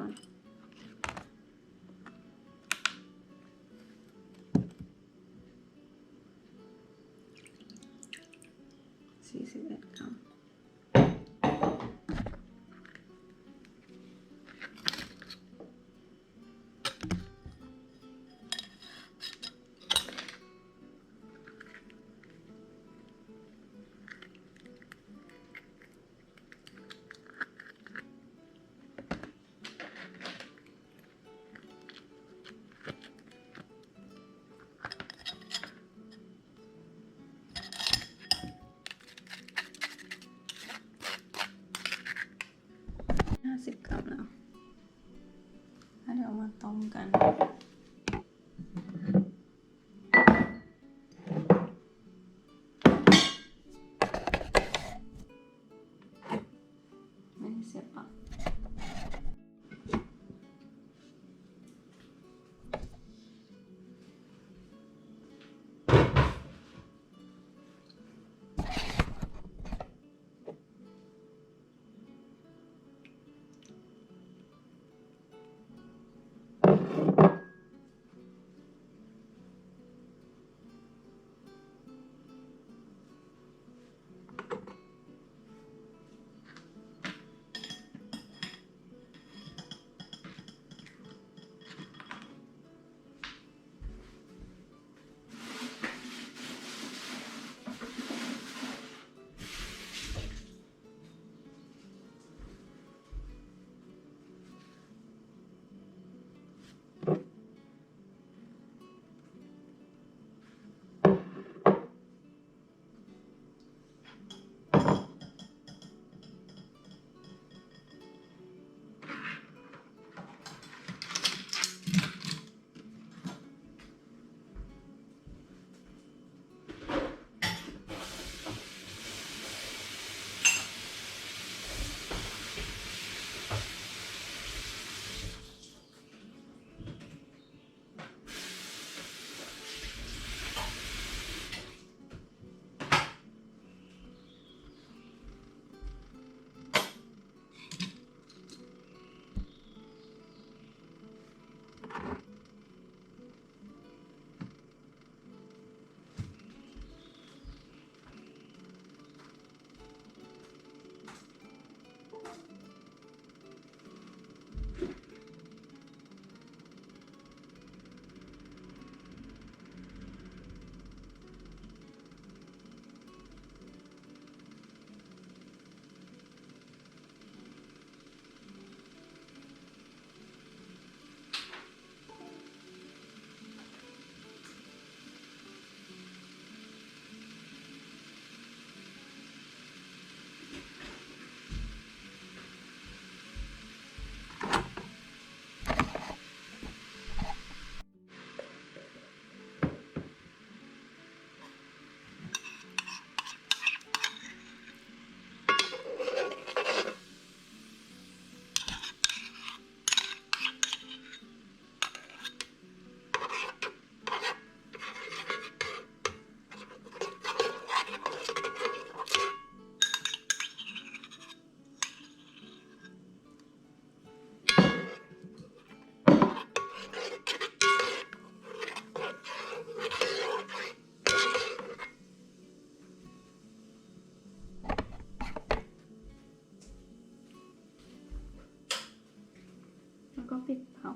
ก่อน41 กรัม50 กรัมแล้วเดี๋ยวมาต้มกันไม่ได้เสียบปลั๊กแล้วก็ปิดเตา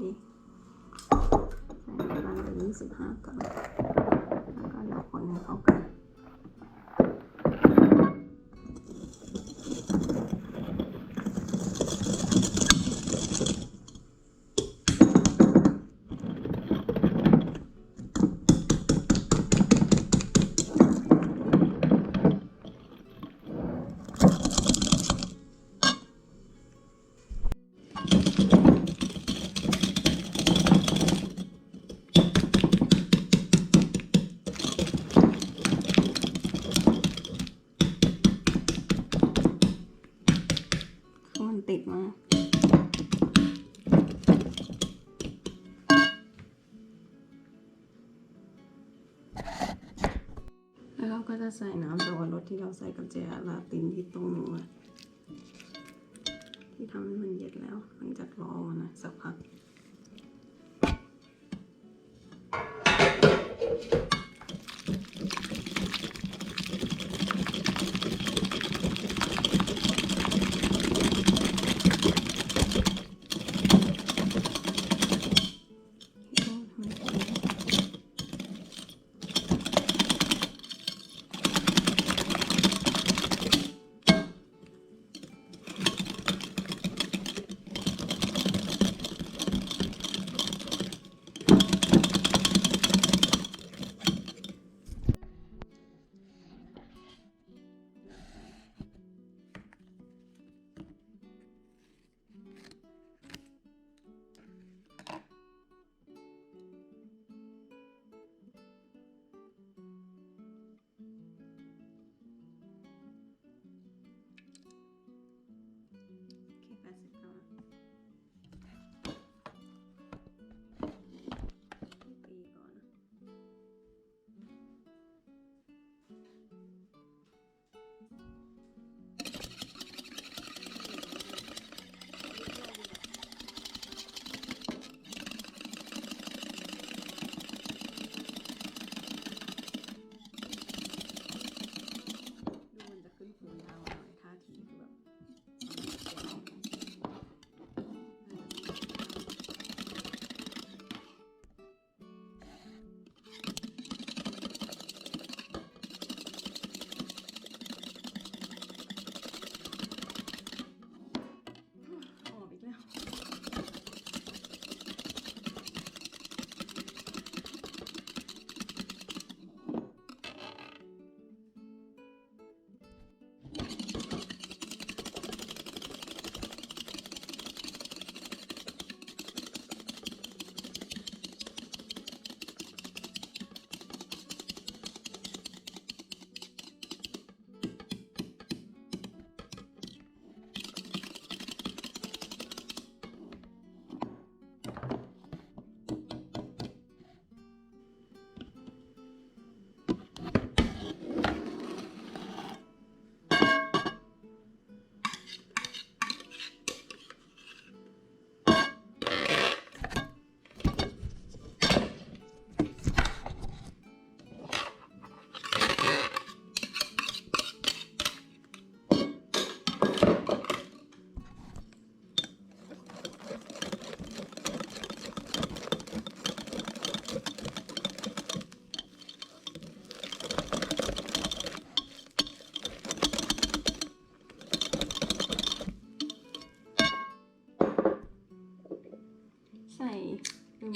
นี่ใส่น้ำตาลไป25 กรัมแล้วก็เราคนให้เข้ากันติดมากแล้วเราก็จะใส่น้ำสับปะรดที่เราใส่กับเจลาตินที่ต้มลงมาที่ทำให้มันเย็นแล้วหลังจากรอมันนะสักพัก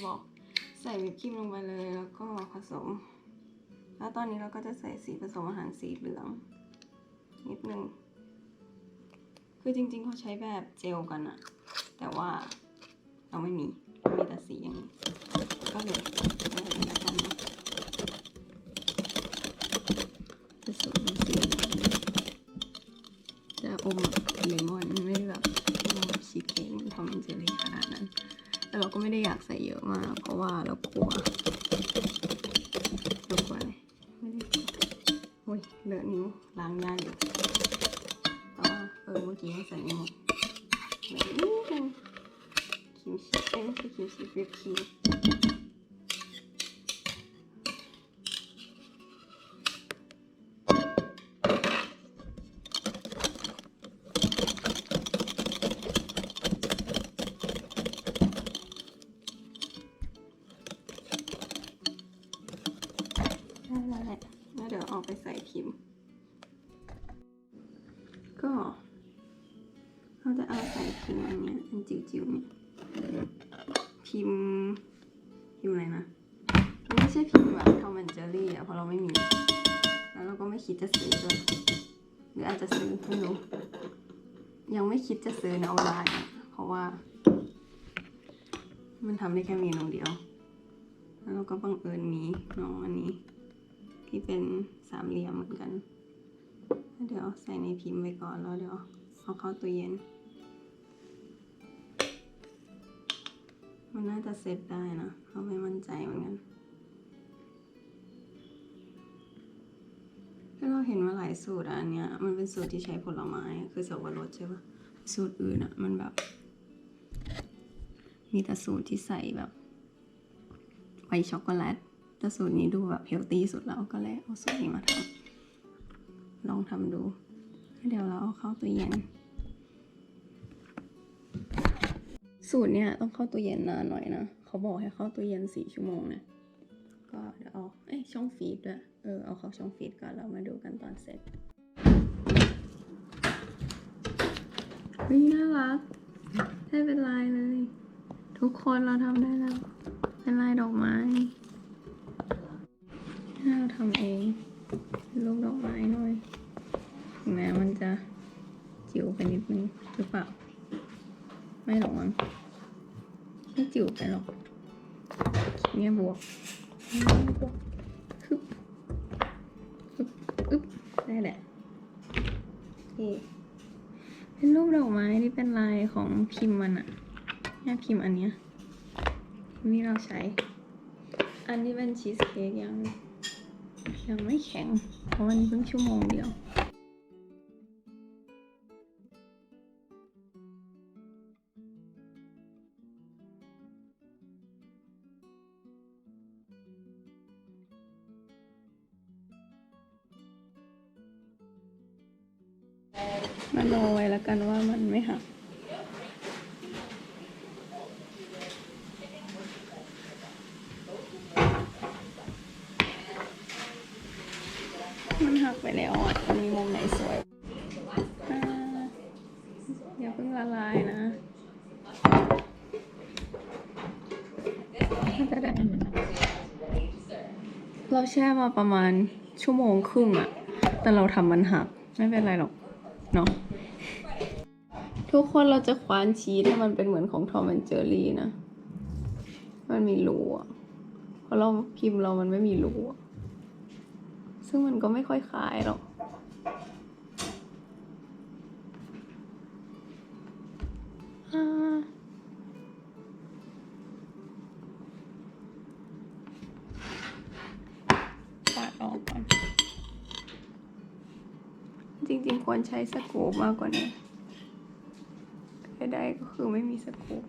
บอกใส่วิปครีมลงไปเลยแล้วก็ผสมแล้วตอนนี้เราก็จะใส่สีผสมอาหารสีเหลืองนิดนึงคือจริงๆเขาใช้แบบเจลกันอะแต่ว่าเราไม่มีแต่สีอย่างนี้ก็เลยผสมสีจะอมเลมอนไม่ได้แบบชีสเค้กมันทำเป็นเจลลี่ขนาดนั้นแต่เราก็ไม่ได้อยากใส่เยอะมากเพราะว่าเรากลัวอะไรไม่ได้โอ้ยเลอะนิ้วล้างยากอยู่แต่ว่าเมื่อกี้ให้ใส่ไม่หมดเหลือนิดนึงครีมชีสไม่ใช่ครีมชีสวิปครีม เดี๋ยวเอาไปใส่พิมพ์ก็เราจะเอาใส่พิมพ์อันเนี้ยอันจิ๋วๆเนี่ยพิมพ์อยู่ไหนนะมันไม่ใช่พิมพ์แบบทอมแอนเจอรี่อะเพราะเราไม่มีแล้วเราก็ไม่คิดจะซื้อด้วยหรืออาจจะซื้อไม่รู้ยังไม่คิดจะซื้อในออนไลน์เพราะว่ามันทำได้แค่เมนูเดียวแล้วเราก็บังเอิญมีน้องอันนี้ที่เป็นสามเหลี่ยมเหมือนกันเดี๋ยวใส่ในพิมพ์ไปก่อนแล้วเดี๋ยวเอาเข้าตู้เย็นมันน่าจะเซตได้นะเราไม่มั่นใจเหมือนกันถ้าเราเห็นมาหลายสูตรอันเนี้ยมันเป็นสูตรที่ใช้ผลไม้คือสับปะรดใช่ปะสูตรอื่นอะมันแบบมีแต่สูตรที่ใส่แบบไวท์ช็อกโกแลตแต่สูตรนี้ดูแบบเฮลตี้สุดแล้วก็เลยเอาสูตรนี้มาทำลองทำดูเดี๋ยวเราเอาเข้าตู้เย็นสูตรเนี้ยต้องเข้าตู้เย็นนานหน่อยนะเขาบอกให้เข้าตู้เย็น4 ชั่วโมงนะก็เดี๋ยวเอาช่องฟรีซด้วยเอาเข้าช่องฟรีซก่อนแล้วมาดูกันตอนเสร็จน่ารักได้เป็นลายเลยทุกคนเราทำได้แล้วเป็นลายดอกไม้เราทำเองเป็นรูปดอกไม้หน่อยถึงแม้มันจะจิ๋วไปนิดนึงหรือเปล่าไม่หรอกมั้งไม่จิ๋วไปหรอกเนี่ยบวกฮึบอึ๊บได้แหละเป็นรูปดอกไม้ที่เป็นลายของพิมพ์มันอะเนี่ยพิมพ์อันเนี้ยนี่เราใช้อันนี้เป็นชีสเค้กยังไม่แข็งเพราะวันนี้เพิ่งชั่วโมงเดียวมาโรยแล้วกันว่ามันไม่หักมันหักไปแล้วอ่ะมีมุมไหนสวยอย่าเพิ่งละลายนะเราแช่มาประมาณ1 ชั่วโมงครึ่งอะแต่เราทำมันหักไม่เป็นไรหรอกเนาะทุกคนเราจะควานชีสให้มันเป็นเหมือนของทอมแอนเจอรี่นะมันมีรูอะเพราะเราพิมพ์เรามันไม่มีรูซึ่งมันก็ไม่ค่อยคล้ายหรอกปัดออกก่อนจริงๆควรใช้สกูปมากกว่านี้ได้ก็คือไม่มีสกูป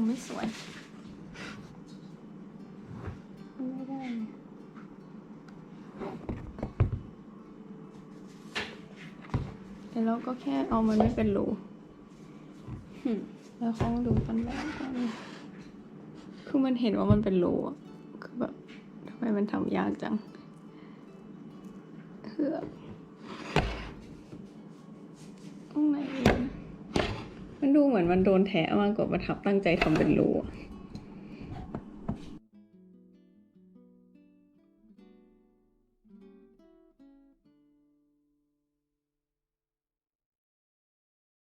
ไม่สวยไม่ได้แต่เราก็แค่เอามันไม่เป็นรูแล้วเขาดูต้นแบบก่อนคือมันเห็นว่ามันเป็นรูอ่ะคือแบบทำไมมันทำยากจังตรงไหนมันดูเหมือนมันโดนแทะมากกว่าประทับตั้งใจทำเป็นรู